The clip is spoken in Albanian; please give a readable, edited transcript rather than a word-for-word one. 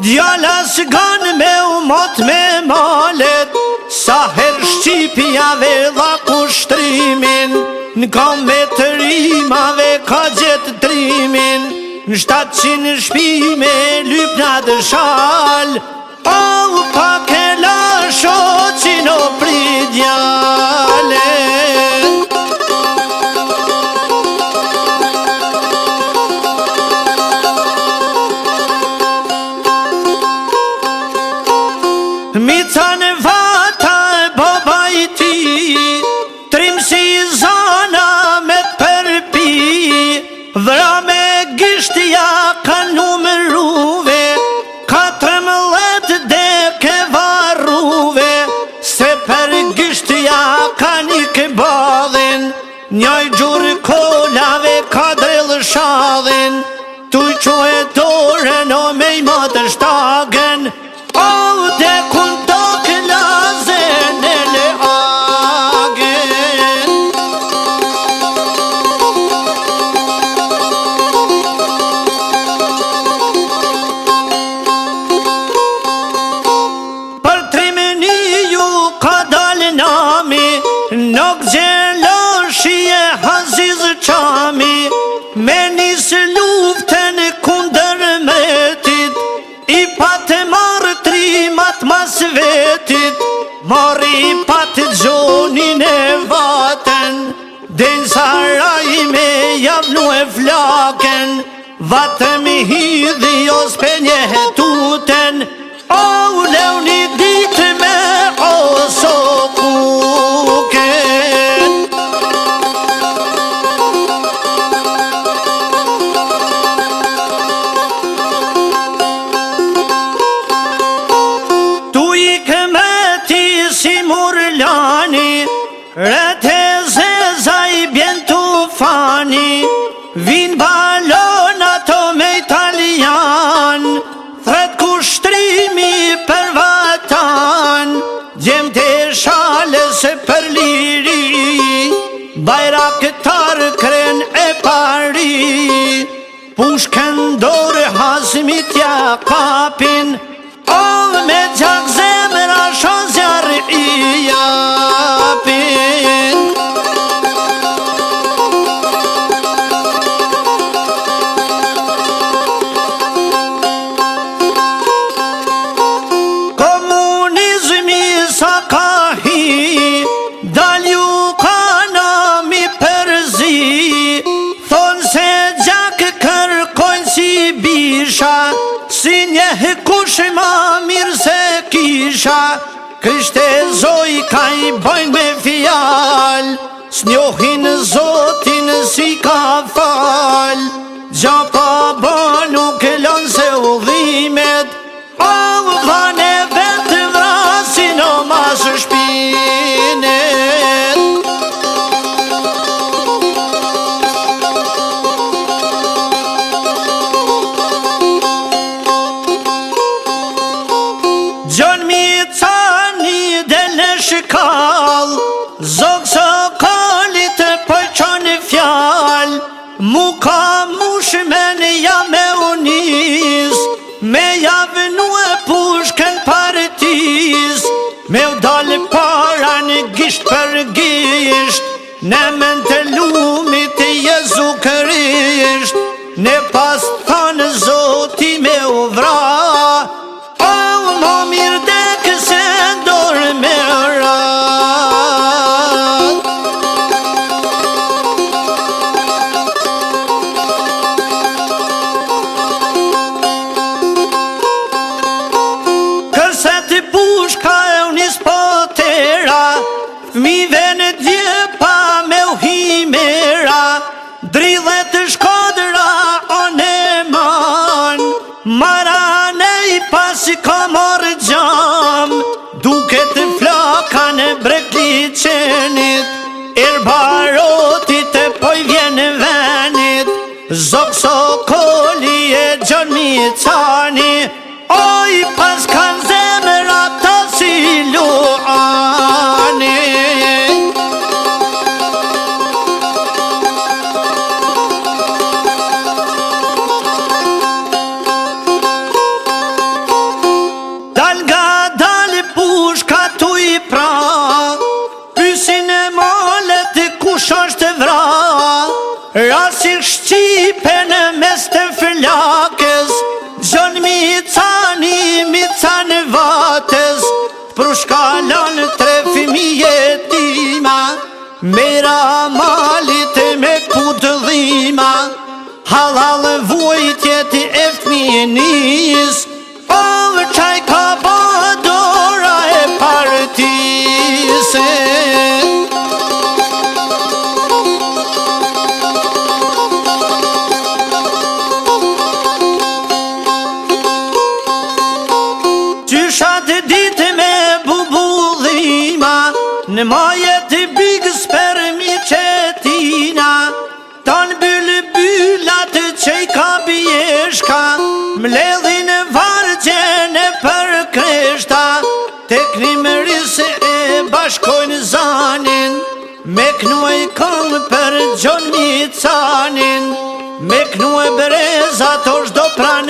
Djala s'gan me u mot me malet, sa her Shqipjave dha kushtrimin, n'kam me të rimave ka gjetë trimin, në 700 shpi me lypna dëshal, o pa ke la shoqin o pridjale. Mica në vata e baba i ti, trim si zana me t'perpi, vra me gishtja ka numëruve, 14 deke varruve, se për gishtja ka një këbadhin, njoj gjurë kolave ka drellë shadhin, tu i qo e dorën o me i matë shtagen, o dhe kun do këllazen e le agen. Për trimeni ju ka dalë nami, nuk gjeloshi e Haziz Qami, me nisë luftën kundër metit, i patë marë trimat mas vetit, mori patë gjonin e vaten, den saraj me javnu e flaken, vatëm i hidhi os pe një hetuten, o leuni ditë me oso kuken. Rete zeza i bjen tufani, vin balon ato me italian, thret kushtrimi për vatan, gjem të shalës për liri, bajraktar kren e pari, pushken dorë Hazmit ja kapin, o me gjak zemra shozjar i japin. Komunizmi sa ka hi, dalju kana mi përzi, thonë se gjak kërkojnë si bisha, si një kush ma mirë se kisha, kështë e zoj ka i bojnë me fjal, s'njohin zotin si ka fal, gjapa bo nuk lën se udhimet, o vane vetë vrasin o mas shpinet. Shkall, zog së kallit përqon fjall, mu ka mushmen ja me unis, me javnu e pushken partiz, me u dal para në gisht për gisht, në men të lumit Jezu Krisht, në pas thanë zoti me u vra, o më mirë dek se dorë me ra. Kërset pushka e unis potera, fmive në djepa me u himera, dridhet shkodra o ne man, marane i pasi ka morë gjam, duket flaka në brekli qenit, barotit e poj vjen venit, zog sokoli e gjon mi cani, oj pas kan zemra ta si luani. shipe në mes të flakës, Gjon mi cani vatës, Për shkallon 3 fëmijë tima, Mera malit me putëllima, Halal vujtje të eftminis, O qaj ka badora e partise. Qyshat ditë me bubullima, Në majet bigës për mi qetina, Tanë bëllat që I ka bjeshka, Mledhin vargjen e për kreshta, Tek një mërisë e bashkojnë zanin, Me knuaj këllë për Gjon mi canin, Me knuaj breza to shdo pran